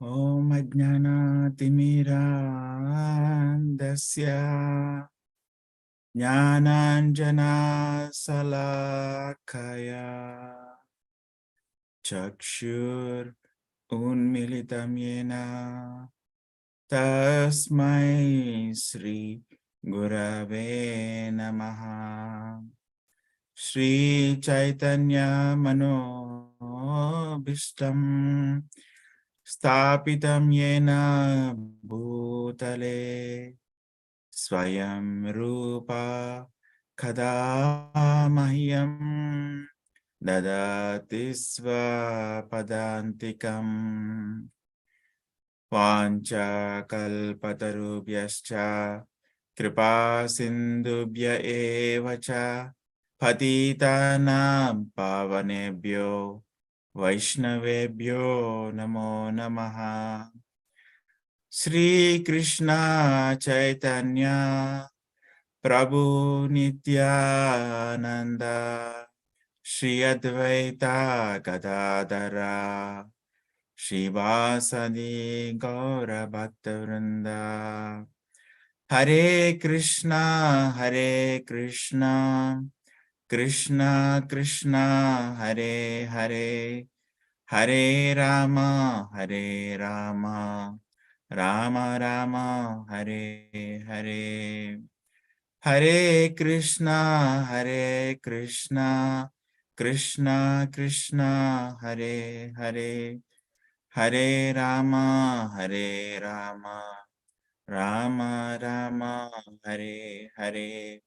Om Ajnana-timirandasya Jnananjana-salakaya Chakshur Unmilitam Yena Tasmai Sri Gurave Namaha. Shri Chaitanya Manobhishtam Sthapitam Yena Bhutale Swayam Rupa Kadamahyam Dadati Svapadantikam Vancha Kalpatarubhyascha Kripa Sindhubhya Evacha Patitanam Pavanebhyo Vaishnavebhyo Namo Namaha. Shri Krishna Chaitanya Prabhu Nityananda Shri Advaita Gadadara Shivasadi Gaura Bhaktavrinda. Hare Krishna Krishna Krishna Hare Hare Hare Rama Rama Rama Hare Hare. Hare Krishna Krishna Krishna Hare Hare Hare Rama Rama Rama Hare Hare.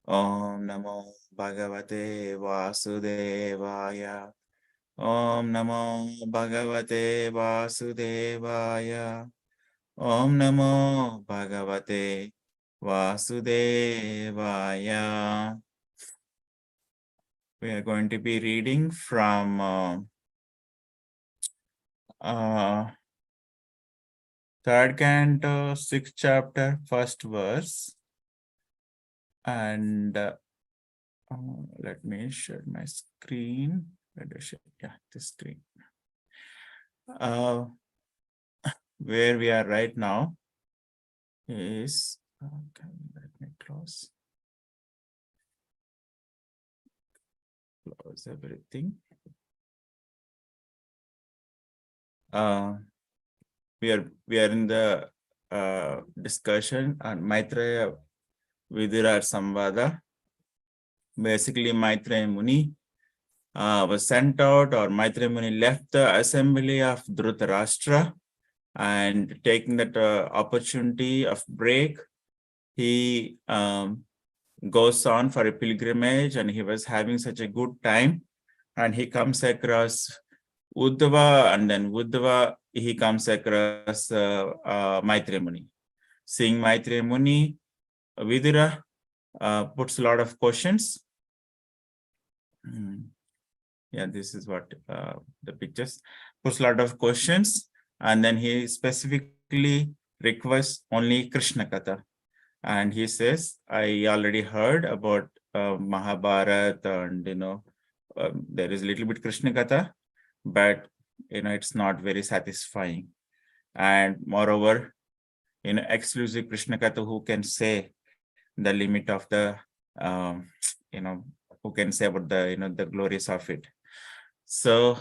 Om Namo Bhagavate Vasudevaya. Om Namo Bhagavate Vasudevaya. Om Namo Bhagavate Vasudevaya. We are going to be reading from third canto, 6th chapter, 1st verse. And let me share my screen. Yeah, this screen. Where we are right now is, okay, let me close everything. We are in the discussion on Maitreya Vidura Samvada. Basically, Maitreya Muni was sent out, or Maitreya Muni left the assembly of Dhritarashtra, and taking that opportunity of break, he goes on for a pilgrimage, and he was having such a good time, and he comes across Uddhava, and then Uddhava, he comes across Maitreya Muni. Seeing Maitreya Muni, Vidura puts a lot of questions. Yeah, this is what the pictures puts a lot of questions, and then he specifically requests only Krishna Katha. And he says, I already heard about Mahabharata, and there is a little bit Krishna Katha, but it's not very satisfying. And moreover, exclusive Krishna Katha, who can say the limit of the who can say about the the glories of it. So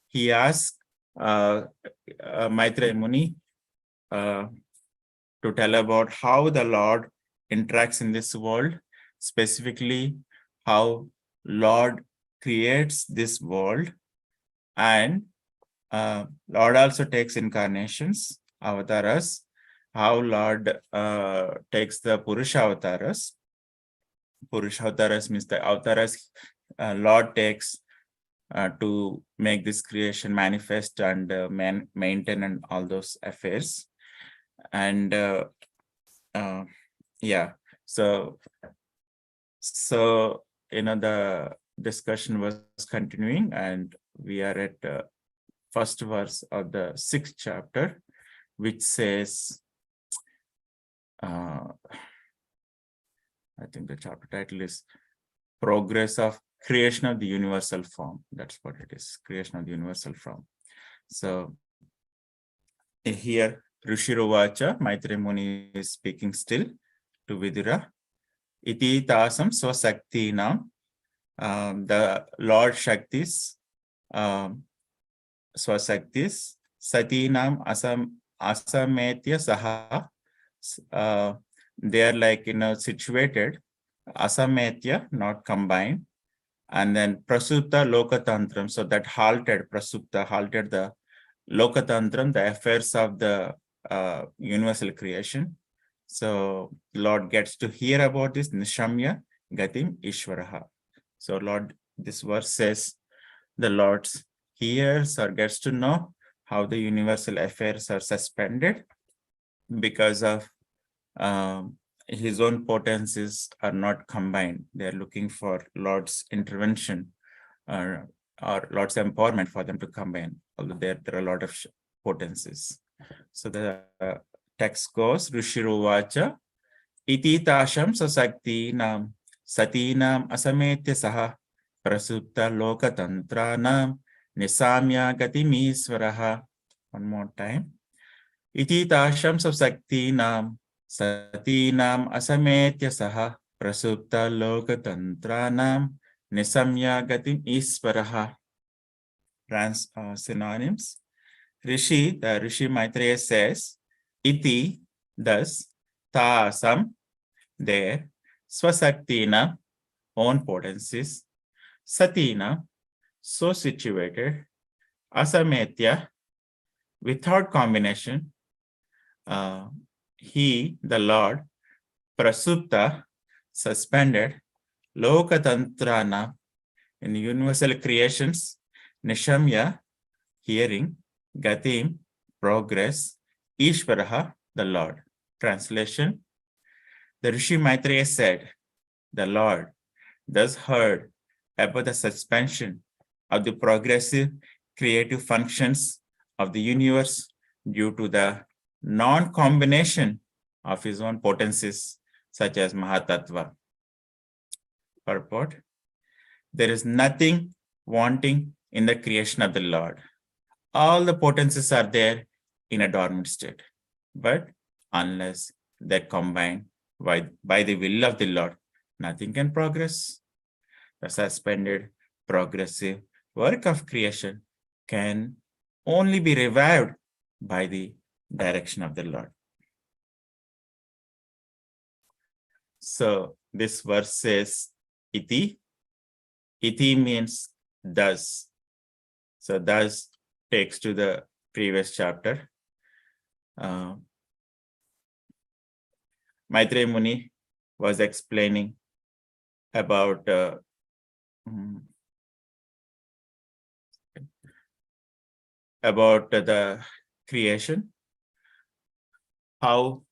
he asked Maitreya Muni to tell about how the Lord interacts in this world, specifically how Lord creates this world, and Lord also takes incarnations, avatars, how Lord takes the Purusha avatars. Purusha avatars means the avatars Lord takes to make this creation manifest and maintain and all those affairs. And yeah, so the discussion was continuing, and we are at first verse of the 6th chapter, which says, I think the chapter title is Progress of Creation of the Universal Form. That's what it is, creation of the universal form. So here Rishiruvacha, Maitreya Muni is speaking still to Vidura. Iti tasam swasaktinam, the Lord Shaktis, swasaktis, satinam asametya saha, they are like, situated, asametya, not combined, and then prasupta lokatantram, so that prasupta halted the lokatantram, the affairs of the universal creation. So Lord gets to hear about this, nishamya gatim ishvaraha. So Lord, this verse says the Lord hears or gets to know how the universal affairs are suspended because of his own potencies are not combined. They are looking for Lord's intervention or Lord's empowerment for them to combine, although there are a lot of potencies. So the text goes, Rishiruvacha, iti tasham sasaktinam satinam asametya saha prasupta lokatantranam nisamya gatimisvaraha. One more time. Iti tasham sasaktinam satinam asametya saha prasupta lokatantranam nisamya gatim isvaraha. Synonyms. The Rishi Maitreya says, iti, thus, tasam, there, swasaktina, own potencies, satina, so situated, asametya, without combination, he, the Lord, prasupta, suspended, lokatantrana, in universal creations, nishamya, hearing, gatim, progress, ishvaraha, the Lord. Translation. The Rishi Maitreya said, the Lord thus heard about the suspension of the progressive creative functions of the universe due to the non-combination of his own potencies, such as Mahatattva. Purport. There is nothing wanting in the creation of the Lord. All the potencies are there in a dormant state. But unless they're combined by the will of the Lord, nothing can progress. The suspended progressive work of creation can only be revived by the direction of the Lord. So this verse says, iti. Iti means thus. So thus takes to the previous chapter. Maitreya Muni was explaining about the creation, how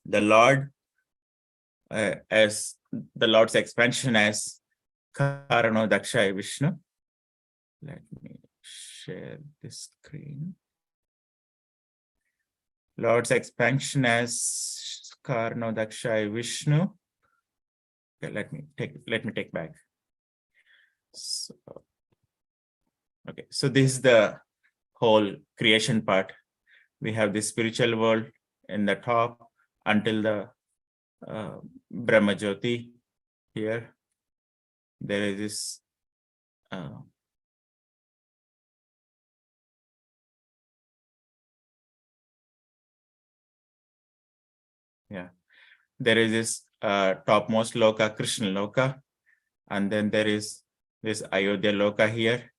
the Lord, as the Lord's expansion as Karano Dakshaya Vishnu. Let me share this screen. Lord's expansion as Karno Dakshaya Vishnu. Okay, let me take back. So, okay, so this is the whole creation part. We have the spiritual world in the top until the Brahma Jyoti here. There is this there is this topmost loka, Krishna loka, and then there is this Ayodhya loka here,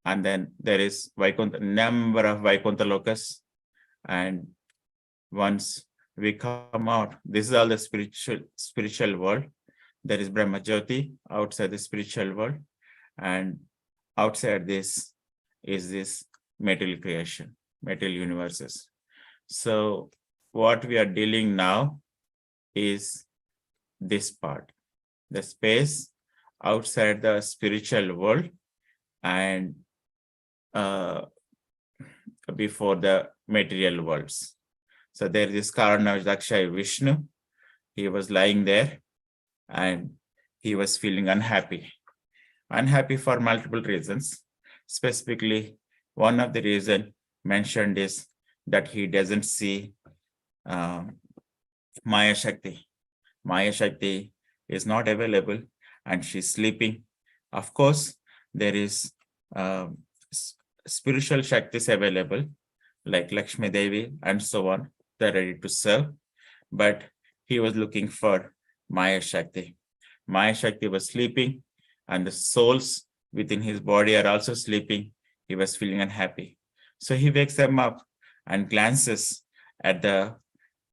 and then there is Vaikuntha, number of Vaikuntha lokas, and once we come out, this is all the spiritual world. There is Brahma Jyoti outside the spiritual world, and outside this is this material creation, material universes. So what we are dealing now is this part, the space outside the spiritual world and before the material worlds. So there is Karana Dakshaya Vishnu. He was lying there and he was feeling unhappy for multiple reasons. Specifically, One of the reasons mentioned is that he doesn't see Maya Shakti. Maya Shakti is not available and she's sleeping. Of course, there is spiritual Shaktis available, like Lakshmi Devi and so on. They're ready to serve. But he was looking for Maya Shakti. Maya Shakti was sleeping, and the souls within his body are also sleeping. He was feeling unhappy. So he wakes them up and glances at the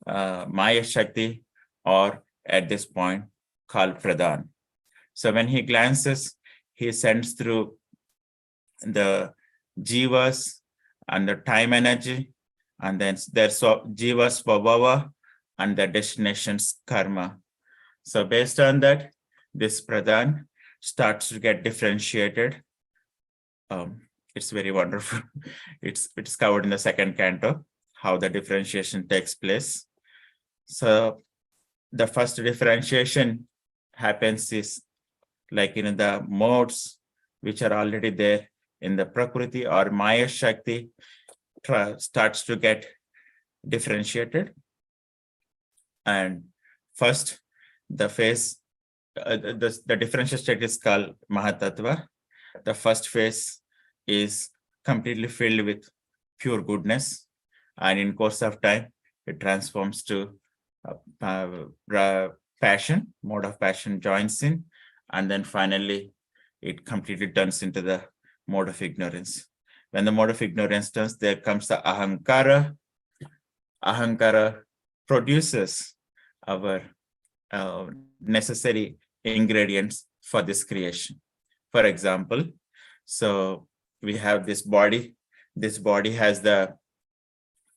Maya Shakti, or at this point called Pradhan. So when he glances, he sends through the jivas and the time energy, and then there's jivas Svabhava and the destination's karma. So based on that, this Pradhan starts to get differentiated. It's very wonderful. It's covered in the second canto, how the differentiation takes place. So the first differentiation happens is like in the modes which are already there in the Prakriti or Maya Shakti starts to get differentiated. And first, the phase, the differential state is called Mahatattva. The first phase is completely filled with pure goodness. And in course of time, it transforms to passion, mode of passion joins in. And then finally, it completely turns into the mode of ignorance. When the mode of ignorance turns, there comes the ahankara. Ahankara produces our necessary ingredients for this creation. For example, so we have this body. This body has the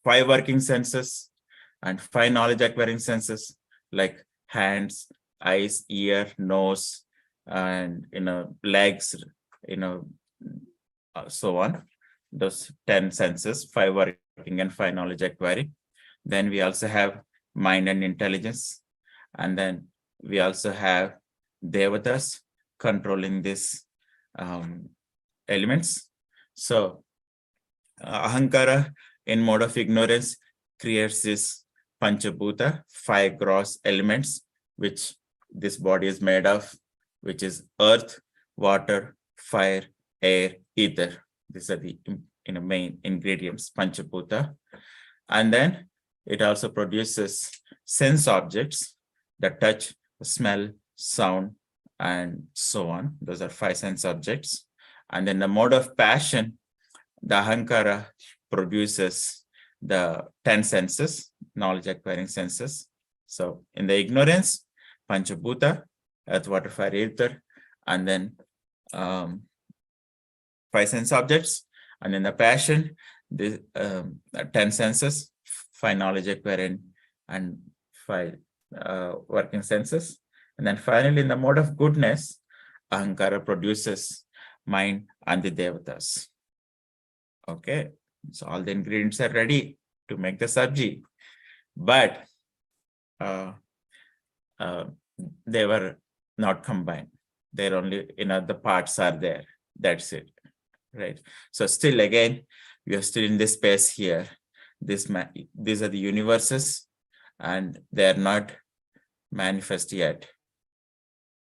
5 working senses and 5 knowledge acquiring senses, like hands, eyes, ear, nose, and legs, so on. Those 10 senses, 5 working and 5 knowledge acquiring. Then we also have mind and intelligence. And then we also have devatas controlling these elements. So ahankara in mode of ignorance creates this panchabhuta, 5 gross elements, which this body is made of, which is earth, water, fire, air, ether. These are the main ingredients, panchabhuta. And then it also produces sense objects, the touch, smell, sound, and so on. Those are 5 sense objects. And then the mode of passion, the ahankara produces the 10 senses, knowledge acquiring senses. So in the ignorance, panchabhuta, earth, water, fire, ether, and then 5 sense objects. And in the passion, the 10 senses, 5 knowledge acquiring, and 5 working senses. And then finally, in the mode of goodness, ahankara produces mind and the devatas. Okay, so all the ingredients are ready to make the sabji, but they were not combined. They're only, the parts are there. That's it, right? So still, again, we are still in this space here. These are the universes, and they are not manifest yet.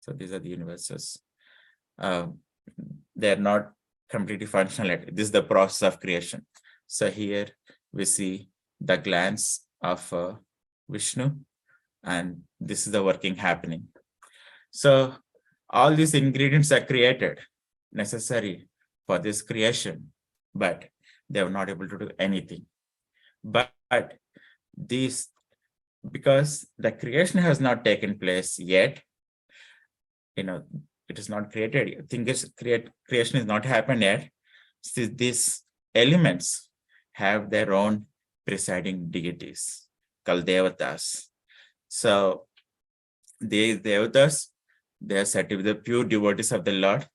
So these are the universes. They are not completely functional yet. This is the process of creation. So here we see the glance of Vishnu, and this is the working happening. So all these ingredients are created, necessary for this creation, but they are not able to do anything. But these, because the creation has not taken place yet, it is not created. Creation is not happened yet. So these elements have their own presiding deities called devatas. So these devatas, they are said to be the pure devotees of the Lord.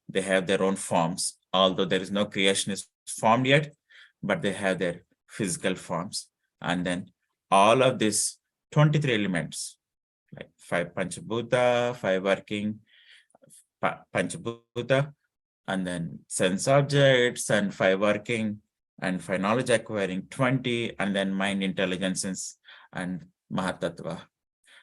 They have their own forms, although there is no creation is formed yet, but they have their physical forms. And then all of these 23 elements, like 5 panchabhuta, 5 working panchabhuta, and then sense objects and 5 working, and 5 knowledge acquiring 20, and then mind intelligences and Mahatattva.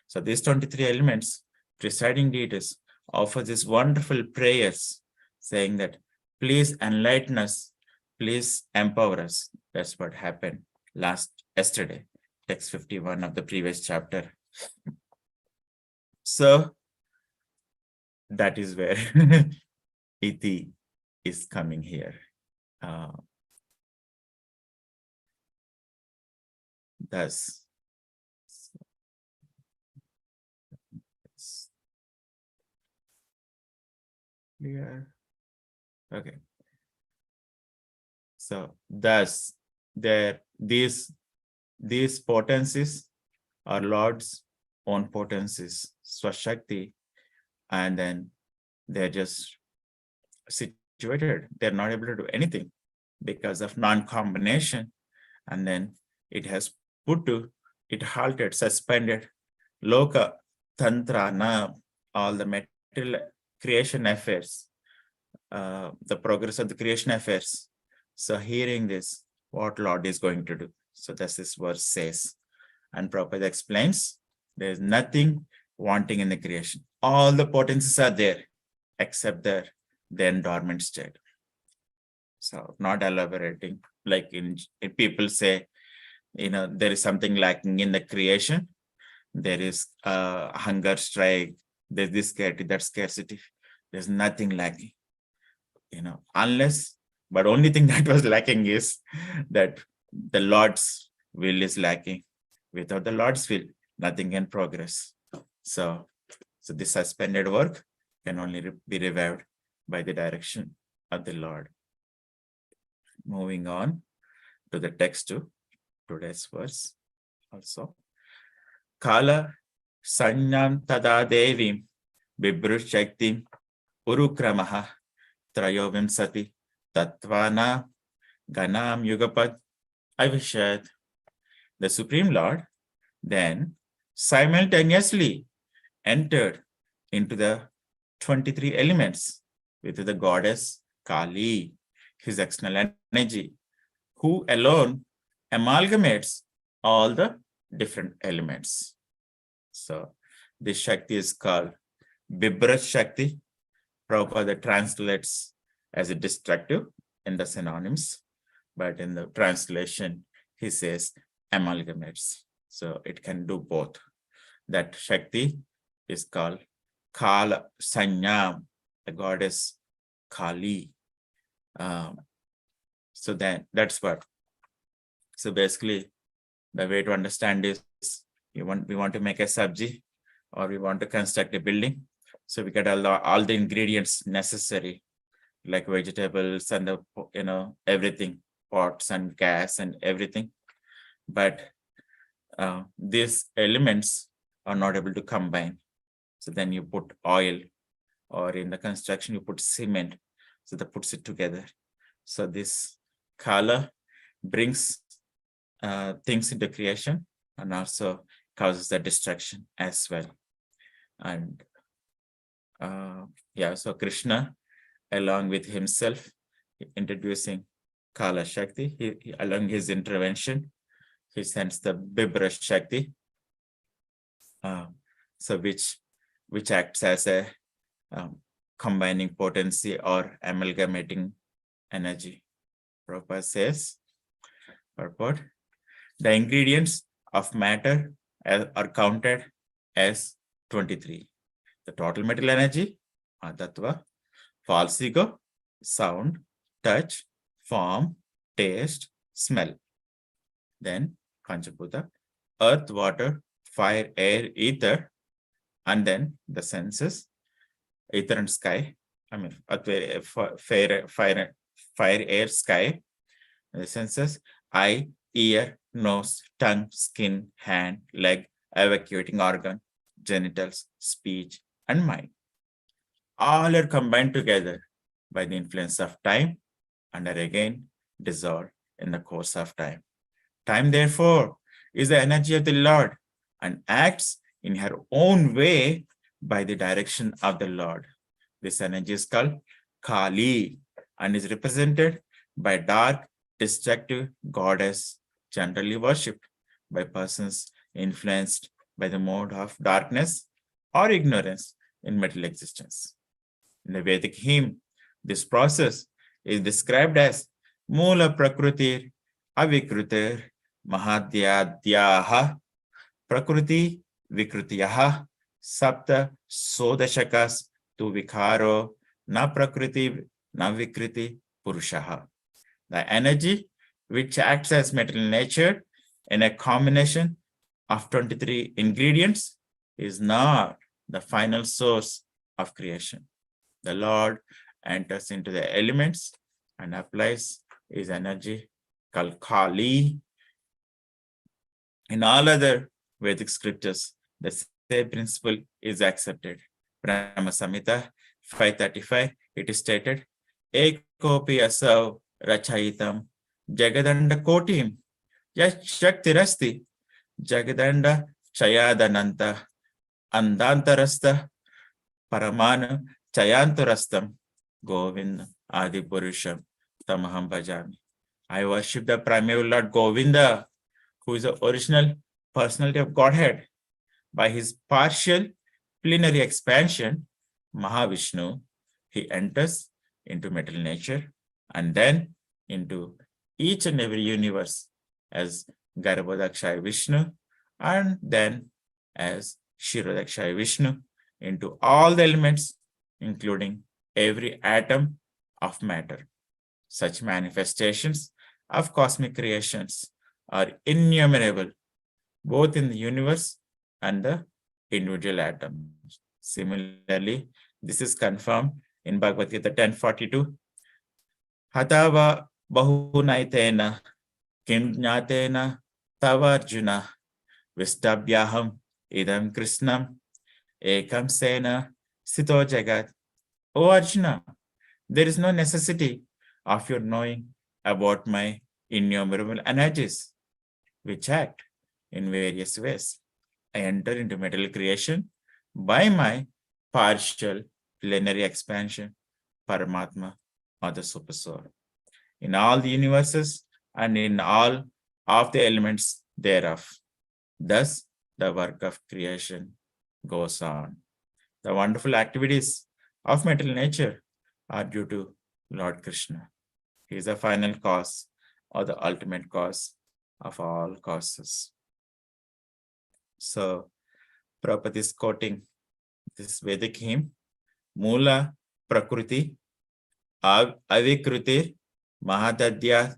So these 23 elements, presiding deities offer these wonderful prayers saying that, please enlighten us, please empower us. That's what happened yesterday, text 51 of the previous chapter. So that is where Iti is coming here. Thus, clear. Okay. So thus, these potencies are Lord's own potencies, Swashakti, and then they're just situated. They're not able to do anything because of non-combination. And then it has it halted, suspended, Loka, Tantra, Na, all the material creation affairs, the progress of the creation affairs. So hearing this, what Lord is going to do. So that's this verse says. And Prabhupada explains, there is nothing wanting in the creation. All the potencies are there, except the dormant state. So not elaborating, like in people say, there is something lacking in the creation. There is hunger strike, there's this scarcity, that scarcity. There's nothing lacking, unless, but only thing that was lacking is that the Lord's will is lacking. Without the Lord's will, nothing can progress. So this suspended work can only be revived by the direction of the Lord. Moving on to the text to today's verse also. Kala sanyam tada devim bibrushaktim urukramaha trayovimsati tattvana ganam yugapad avishad. The Supreme Lord then simultaneously entered into the 23 elements with the goddess Kali, his external energy, who alone amalgamates all the different elements. So this Shakti is called Bibrat Shakti. Prabhupada translates as a destructive in the synonyms, but in the translation, he says amalgamates. So it can do both. That Shakti is called Kala Sanyam, the goddess Kali. So that's what. So basically, the way to understand is we want to make a sabji, or we want to construct a building. So we get all the ingredients necessary, like vegetables and everything, pots and gas and everything. But these elements are not able to combine. So then you put oil, or in the construction you put cement. So that puts it together. So this Kala brings things into creation and also causes the destruction as well. And so Krishna, along with himself, introducing Kala Shakti, he along his intervention, he sends the Bibra Shakti, which acts as a combining potency or amalgamating energy. Prabhupada says, purport, the ingredients of matter are counted as 23. The total material energy, Tattva, false ego, sound, touch, form, taste, smell. Then Panchabuddha, earth, water, fire, air, ether, and then the senses, ether and sky. Fire, air, sky. The senses, eye, ear, nose, tongue, skin, hand, leg, evacuating organ, genitals, speech, and mind. All are combined together by the influence of time and are again dissolved in the course of time. Time, therefore, is the energy of the Lord and acts in her own way by the direction of the Lord. This energy is called Kali, and is represented by dark, destructive goddess, generally worshipped by persons influenced by the mode of darkness or ignorance in material existence. In the Vedic hymn, this process is described as Mula Prakrutir Avikrutir Mahadyadyaha Prakriti Vikrutiyaha Sapta Sodashakas tu Vikaro Na Prakriti Na Vikriti Purushaha. The energy which acts as material nature in a combination of 23 ingredients is not the final source of creation. The Lord enters into the elements and applies his energy called Kali. In all other Vedic scriptures, the same principle is accepted. Brahma Samhita 535, it is stated, Ekopi asav rachayitam jagadanda kotim yashaktirasti jagadanda chayadananta andantarasta paramana chayantarastam Govinda Adi Purusham Tamaham Bhajami. I worship the primary Lord Govinda, who is the original personality of Godhead. By his partial plenary expansion, Mahavishnu, he enters into material nature and then into each and every universe as Garbhodakshaya Vishnu and then as Shirodakshaya Vishnu into all the elements, including every atom of matter. Such manifestations of cosmic creations are innumerable, both in the universe and the individual atoms. Similarly, this is confirmed in Bhagavad Gita 10:42. Hatava bahunaitena kim jnatena tavarjuna vistabhyaham idam krishnam ekam sena sito jagat. O Arjuna, there is no necessity of your knowing about my innumerable energies, which act in various ways. I enter into material creation by my partial plenary expansion, Paramatma, or the Super Soul. In all the universes and in all of the elements thereof. Thus, the work of creation goes on. The wonderful activities of material nature are due to Lord Krishna. He is the final cause or the ultimate cause of all causes. So, Prabhupada is quoting this Vedic hymn, Mula Prakriti Avikrutir Mahadadya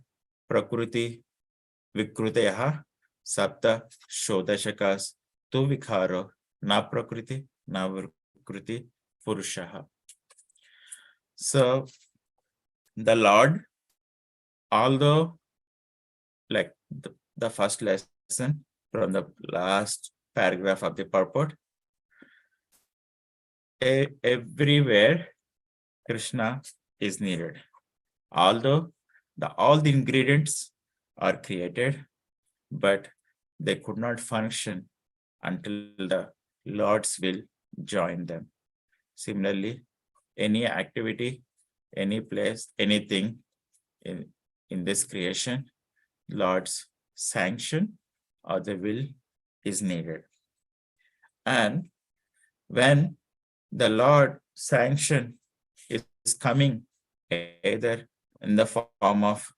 Prakriti Vikrutayaha Sapta Shodashakas Tu Vikharo Na Prakriti Na Vikriti Purushaha. So, the Lord, although like the first lesson from the last paragraph of the purport, everywhere Krishna is needed. Although all the ingredients are created, but they could not function until the Lord's will join them. Similarly, any activity, any place, anything in this creation, Lord's sanction or the will is needed. And when the Lord sanction is coming either in the form of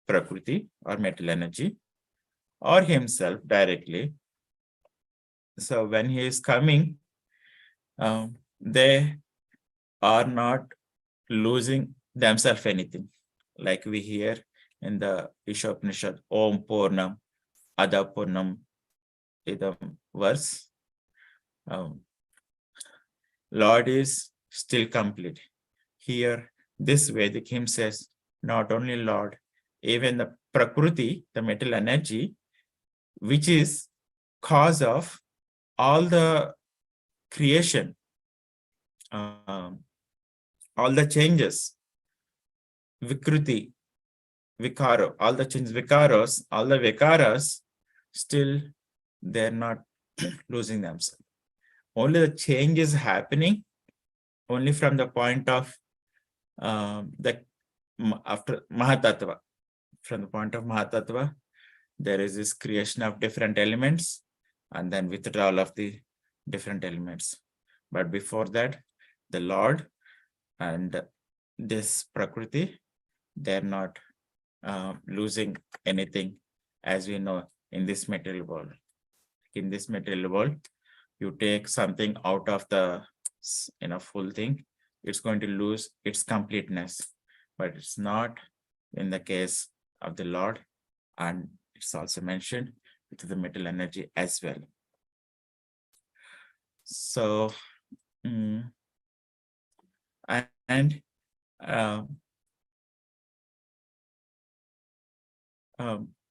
Prakriti or metal energy or himself directly, so when he is coming, they are not losing themselves anything. Like we hear in the Ishopanishad, Om Purnam Ada Purnam Idam verse, Lord is still complete. Here, this Vedic hymn says, not only Lord, even the Prakriti, the metal energy, which is cause of all the creation, all the changes, Vikruti, Vikaro, all the changes, Vikaros, all the Vikaras, still they're not losing themselves. Only the change is happening only from the point of After Mahatattva, from the point of Mahatattva, there is this creation of different elements and then withdrawal of the different elements. But before that, the Lord and this Prakriti, they're not losing anything, as we know in this material world. In this material world, you take something out of the full thing, it's going to lose its completeness. But it's not in the case of the Lord, and it's also mentioned with the metal energy as well. So, and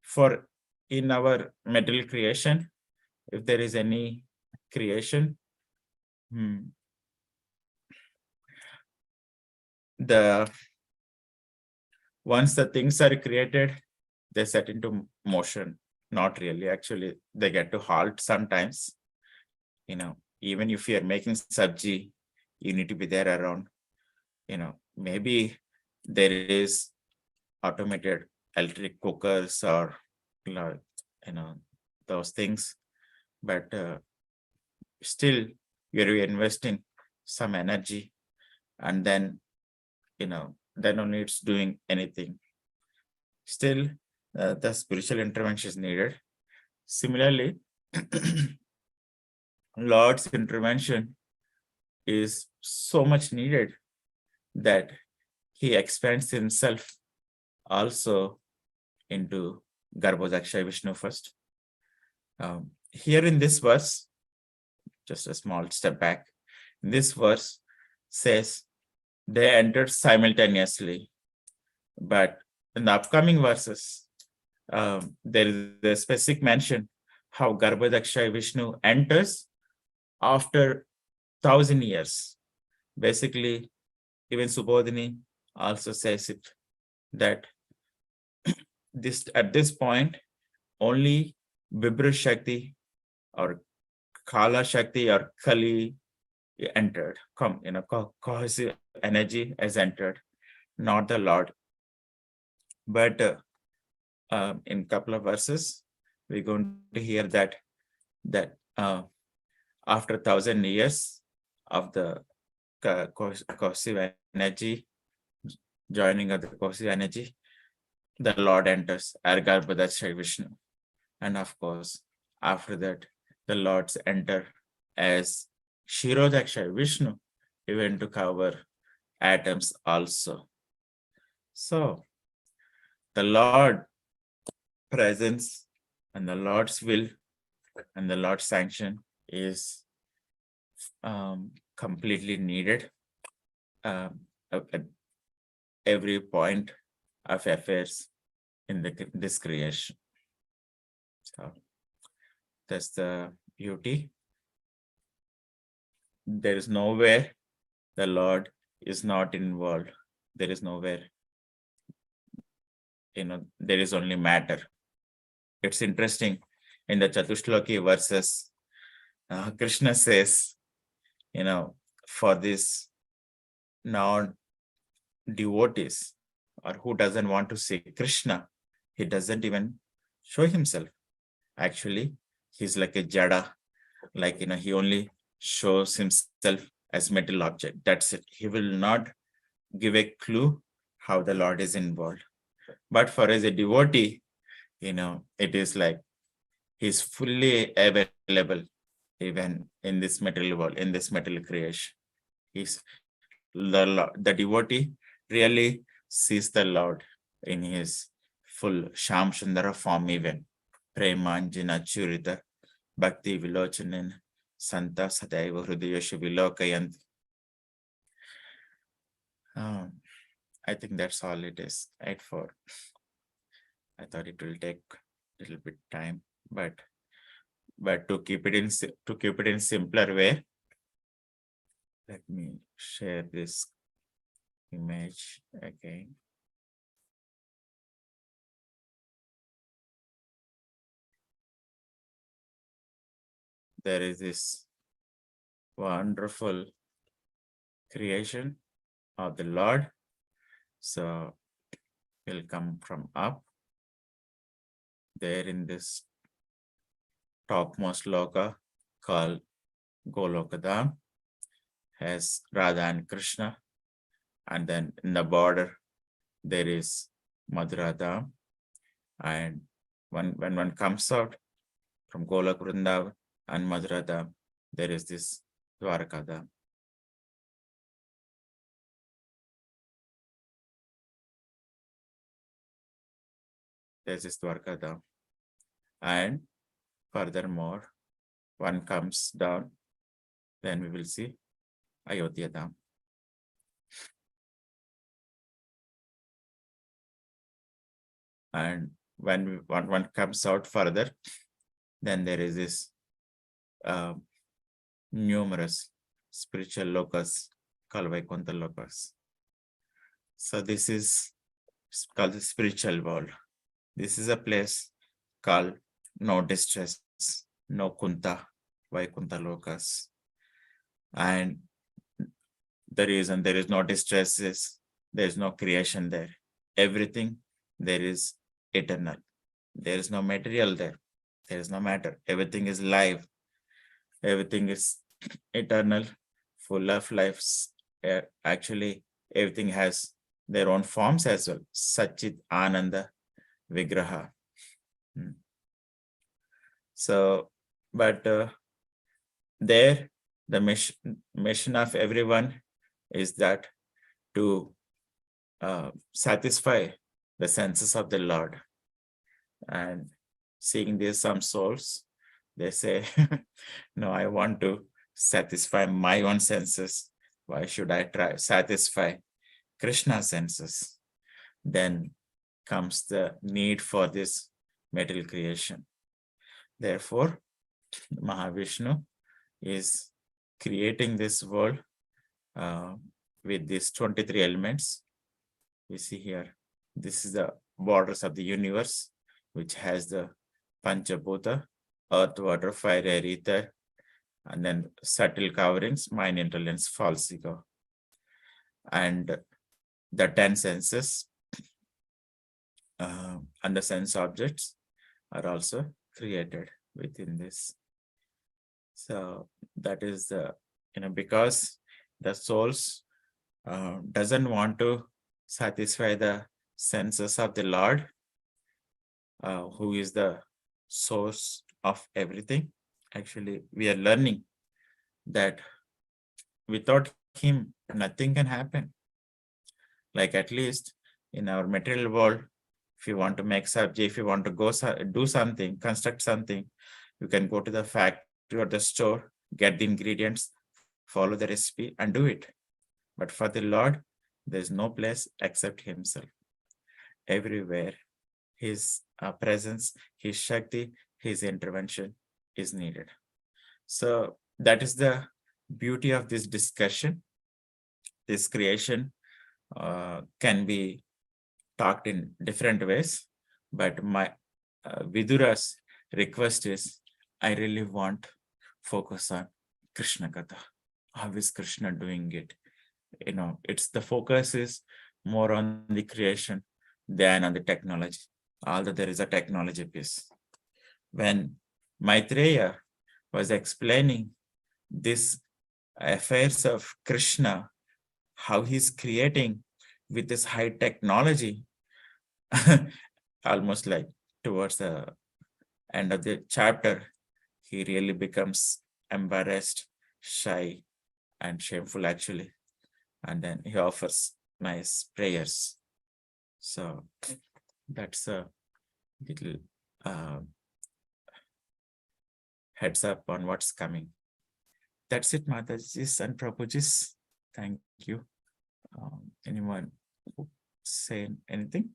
for in our material creation, if there is any creation, the once the things are created, they set into motion. Not really, actually, they get to halt sometimes. Even if you're making sabji, you need to be there around. Maybe there is automated electric cookers or those things, but still you're investing some energy, and then then only it's doing anything. Still, the spiritual intervention is needed. Similarly, Lord's intervention is so much needed that he expands himself also into Garbhodaksha Vishnu first. Here in this verse, just a small step back, this verse says they entered simultaneously, but in the upcoming verses, there is a specific mention how Garbhodaksha Vishnu enters after 1,000 years. Basically, even Subodhini also says it, that at this point, only Vibra Shakti or Kala Shakti or Kali entered. Cohesive energy has entered, not the Lord. But in a couple of verses, we're going to hear that after 1,000 years of the cohesive energy, joining of the cohesive energy, the Lord enters Garbhodaksha Vishnu. And of course, after that, the Lords enter as Kshirodaksha Vishnu, even to cover atoms also. So, the Lord presence and the Lord's will and the Lord's sanction is completely needed at every point of affairs in this creation. So that's the beauty. There is nowhere the Lord is not involved. There is nowhere, there is only matter. It's interesting, in the Chatushloki verses, Krishna says, for this non-devotees or who doesn't want to see Krishna, he doesn't even show himself. Actually, he's like a jada, he only shows himself as metal object. That's it. He will not give a clue how the Lord is involved. But for as a devotee, it is like he's fully available even in this material world, in this material creation. The devotee really sees the Lord in his full Sham Sundara form even. Premanjana Churita Bhakti Vilochanin Santa Sadaiva Hrudayashu Vilokayant. I think that's all it is. I thought it will take a little bit time, but to keep it in simpler way, let me share this image again. There is this wonderful creation of the Lord So will come from up there in this topmost loka called Golokadam has Radha and Krishna, and then in the border there is Madhuradam, and when one comes out from Golok Vrindavan and Madhuradam, there is this Dwarakadam. There's this Dwarakadam. And furthermore, one comes down, then we will see Ayodhya Dham. And when one comes out further, then there is this numerous spiritual lokas called Vaikuntha lokas. So this is called the spiritual world. This is a place called no distress, no kunta, Vaikuntha lokas. And the reason there is no distress is there is no creation there. Everything there is eternal. There is no material there. There is no matter. Everything is live. Everything is eternal, full of lives. Actually, everything has their own forms as well. Satchit Ananda Vigraha. So, but there, the mission of everyone is that to satisfy the senses of the Lord. And seeing these some souls, they say, no, I want to satisfy my own senses. Why should I try satisfy Krishna's senses? Then comes the need for this material creation. Therefore, Mahavishnu is creating this world with these 23 elements. We see here, this is the borders of the universe, which has the Panchabhuta, earth, water, fire, air, ether, and then subtle coverings, mind, intelligence, false ego. And the 10 senses and the sense objects are also created within this. So that is the, because the souls doesn't want to satisfy the senses of the Lord, who is the source of everything. Actually, we are learning that without him, nothing can happen. Like at least in our material world, if you want to make sabji, if you want to go do something, construct something, you can go to the factory or the store, get the ingredients, follow the recipe and do it. But for the Lord, there's no place except himself. Everywhere, his presence, his Shakti, his intervention is needed. So that is the beauty of this discussion. This creation can be talked in different ways, but my Vidura's request is, I really want focus on Krishna Katha. How is Krishna doing it? It's the focus is more on the creation than on the technology. Although there is a technology piece. When Maitreya was explaining this affairs of Krishna, how he's creating with this high technology, almost like towards the end of the chapter, he really becomes embarrassed, shy, and shameful actually. And then he offers nice prayers. So that's a little heads up on what's coming. That's it, Matajis and Prabhujis. Thank you. Anyone say anything?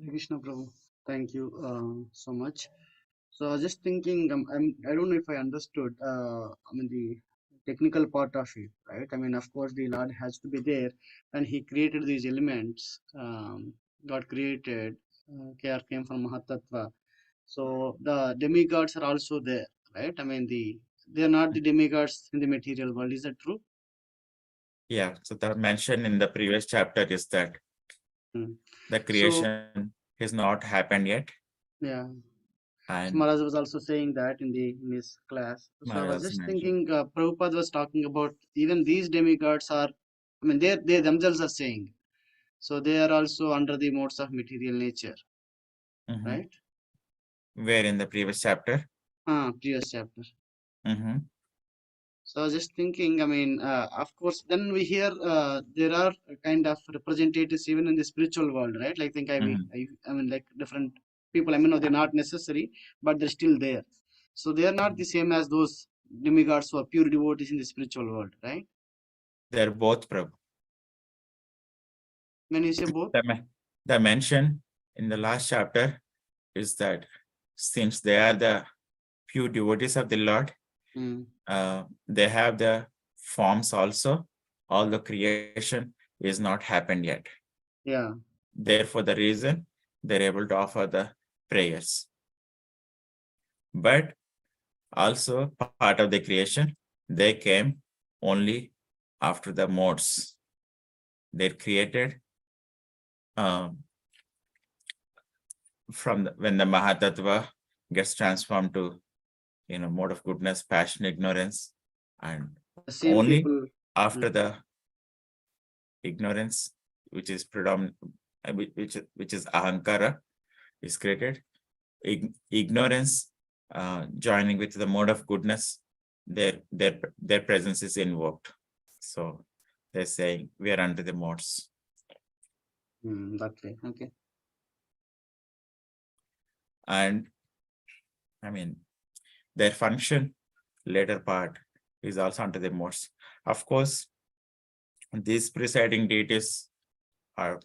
Krishna Prabhu, thank you so much. So I was just thinking, I don't know if I understood, the technical part of it, right? Of course, the Lord has to be there, and He created these elements. God created, care came from Mahatattva. So the demigods are also there, right? The they are not the demigods in the material world. Is that true? Yeah, so the mention in the previous chapter is that Hmm. the So creation has not happened yet, yeah, so and Maharaj was also saying that in his class. So I Maharaj was also just mentioned. thinking, Prabhupada was talking about even these demigods are, I mean, they themselves are saying, so they are also under the modes of material nature, Mhm. right? Where in the previous chapter? Previous chapter. Mhm. So I was just thinking, I mean, of course, then we hear there are kind of representatives even in the spiritual world, right? Like, Mhm. I mean, like different people. I mean, no, they're not necessary, but they're still there. So they are not the same as those demigods who are pure devotees in the spiritual world, right? They're both Prabhu. When you say both, The mention in the last chapter is that since they are the pure devotees of the Lord, mm, they have the forms also. All the creation is not happened yet. yeah, Therefore, the reason they're able to offer the prayers. But also part of the creation, they came only after the modes. They're created from when the Mahatattva gets transformed to mode of goodness, passion, ignorance, and the same only people. after Mm, the ignorance, which is predominant, which is ahankara, is created. Ignorance joining with the mode of goodness, their presence is invoked. So they're saying we are under the modes, that way, okay. and I mean their function later part is also under the modes. Of course, these presiding deities are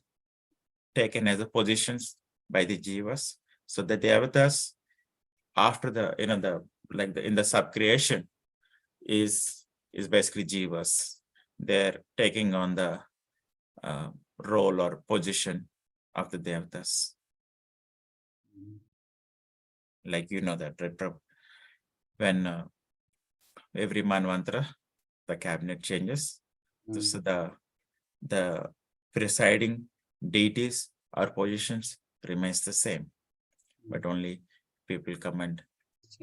taken as the positions by the jivas. So the devatas, after the in the subcreation, is basically jivas. They're taking on the uh, role or position of the devatas. Mm, Like that, right, Prabhu? When every manvantara, the cabinet changes, so the presiding deities or positions remains the same, but only people come and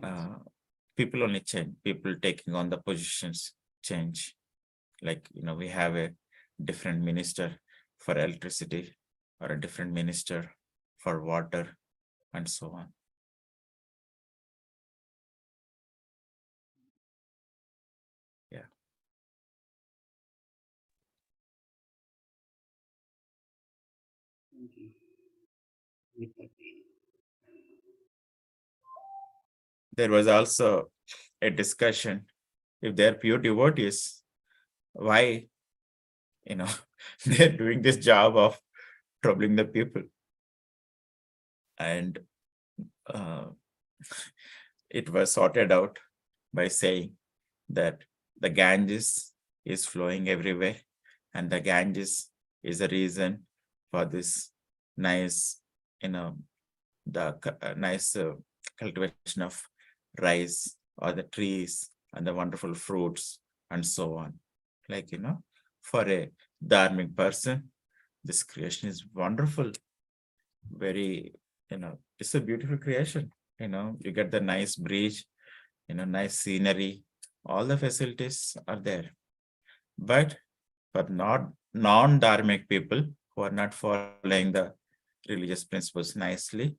uh, people only change. People taking on the positions change. Like we have a different minister for electricity or a different minister for water and so on. Yeah. thank you. There was also a discussion, if they're pure devotees, why they're doing this job of troubling the people. And uh, it was sorted out by saying that the Ganges is flowing everywhere, and the Ganges is the reason for this nice, nice cultivation of rice or the trees and the wonderful fruits and so on. Like, for a dharmic person, this creation is wonderful. Very, it's a beautiful creation. You get the nice breeze, nice scenery, all the facilities are there. But for not non-dharmic people who are not following the religious principles nicely,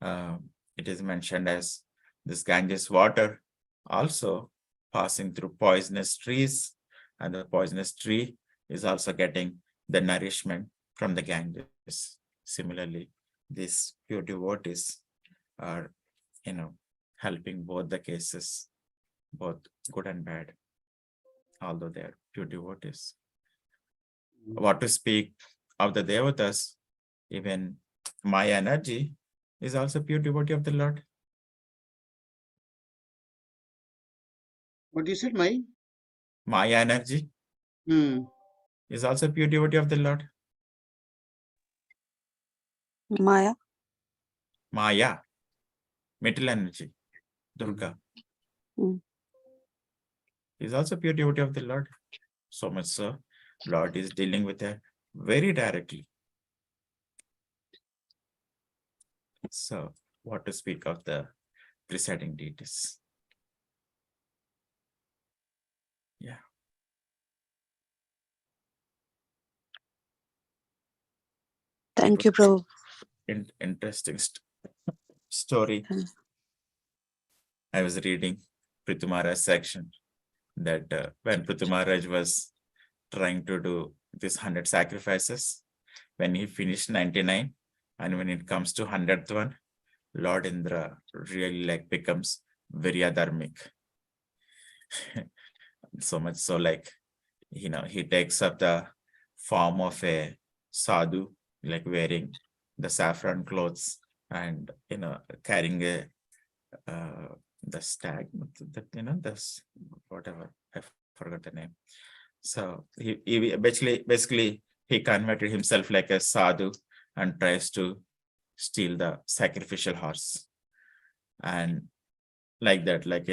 uh, it is mentioned as this Ganges water also passing through poisonous trees, and the poisonous tree is also getting the nourishment from the Ganges. Similarly, these pure devotees are, helping both the cases, both good and bad, although they are pure devotees. What to speak of the devatas, even Maya energy is also pure devotee of the Lord. What you said, my? Maya energy Hmm. is also pure devotee of the Lord. Maya. Maya, metal energy, Durga. Mm. He's also pure devotee of the Lord. So much so, Lord is dealing with her very directly. So, what to speak of the presiding deities? Yeah. Thank you, Prabhu. Interesting story. I was reading Prithu Maharaj's section that when Prithu Maharaj was trying to do this 100 sacrifices, when he finished 99, and when it comes to 100th one, Lord Indra really like becomes very adharmic. So much so, like, he takes up the form of a sadhu, like wearing the saffron clothes and carrying a the stag, this whatever, I forgot the name. So he basically he converted himself like a sadhu and tries to steal the sacrificial horse, and like that, like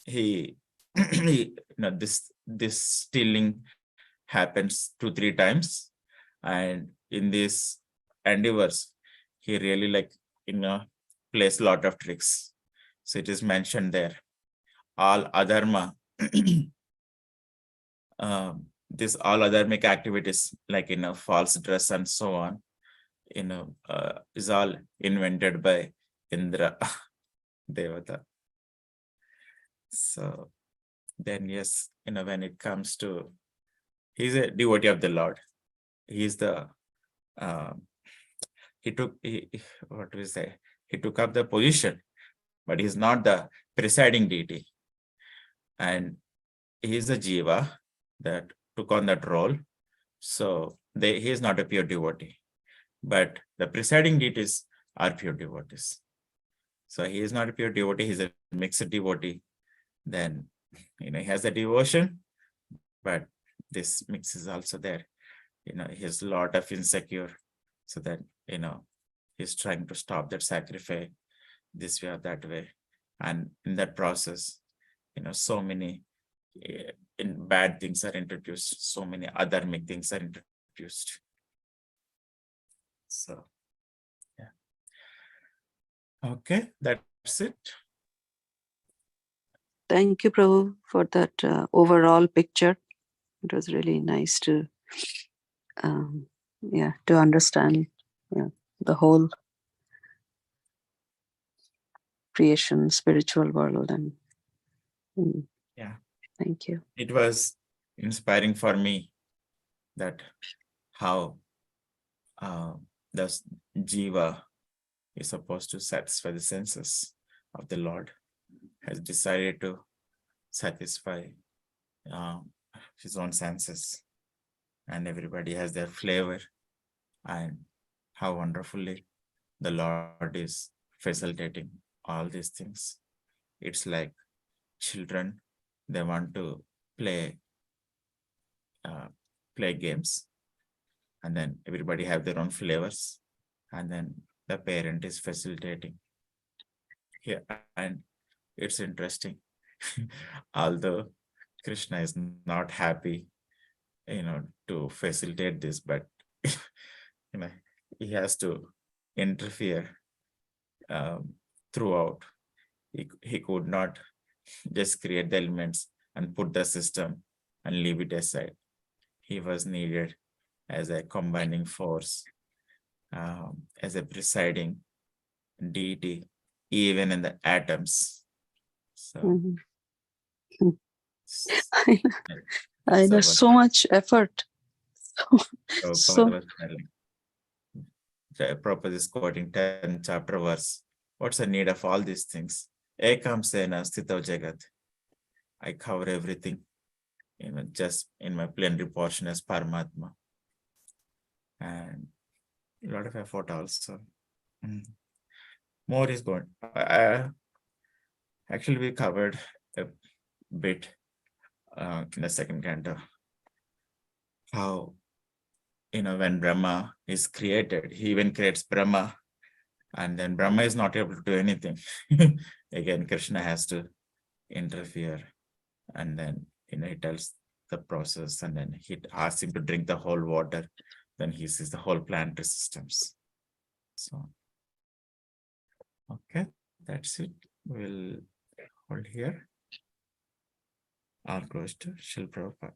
he, this stealing happens 2-3 times, and in these endeavors he really like plays a lot of tricks. So it is mentioned there, all adharma, this all adharmic activities like false dress and so on, is all invented by Indra Devata. So then yes, when it comes to, he's a devotee of the Lord. He's the what do we say? He took up the position, but he's not the presiding deity. And he's a jiva that took on that role. So he is not a pure devotee, but the presiding deities are pure devotees. So he is not a pure devotee, he's a mixed devotee. Then, he has the devotion, but this mix is also there. He has a lot of insecure. So that, he's trying to stop that sacrifice this way or that way. And in that process, so many bad things are introduced, so many adharmic things are introduced. So, yeah. Okay, that's it. Thank you, Prabhu, for that overall picture. It was really nice to, to understand the whole creation, spiritual world, and yeah, thank you. It was inspiring for me that how the jiva is supposed to satisfy the senses of the Lord, has decided to satisfy his own senses, and everybody has their flavor, and how wonderfully the Lord is facilitating all these things. It's like children, they want to play games, and then everybody have their own flavors, and then the parent is facilitating. Yeah, and it's interesting. Although Krishna is not happy, to facilitate this, but he has to interfere throughout. He could not just create the elements and put the system and leave it aside. He was needed as a combining force, as a presiding deity, even in the atoms. So, I know so much effort. Prabhupada is quoting 10th chapter verse. What's the need of all these things? Ekam sena sthitav jagat. I cover everything, just in my plenary portion as Paramatma. And a lot of effort also. More is going. Actually, we covered a bit in the second canto. How, when Brahma is created, he even creates Brahma, and then Brahma is not able to do anything. Again, Krishna has to interfere, and then he tells the process, and then he asks him to drink the whole water. Then he sees the whole planetary systems. So, okay, that's it. We'll hold here. All goes to Shil Prabhupada.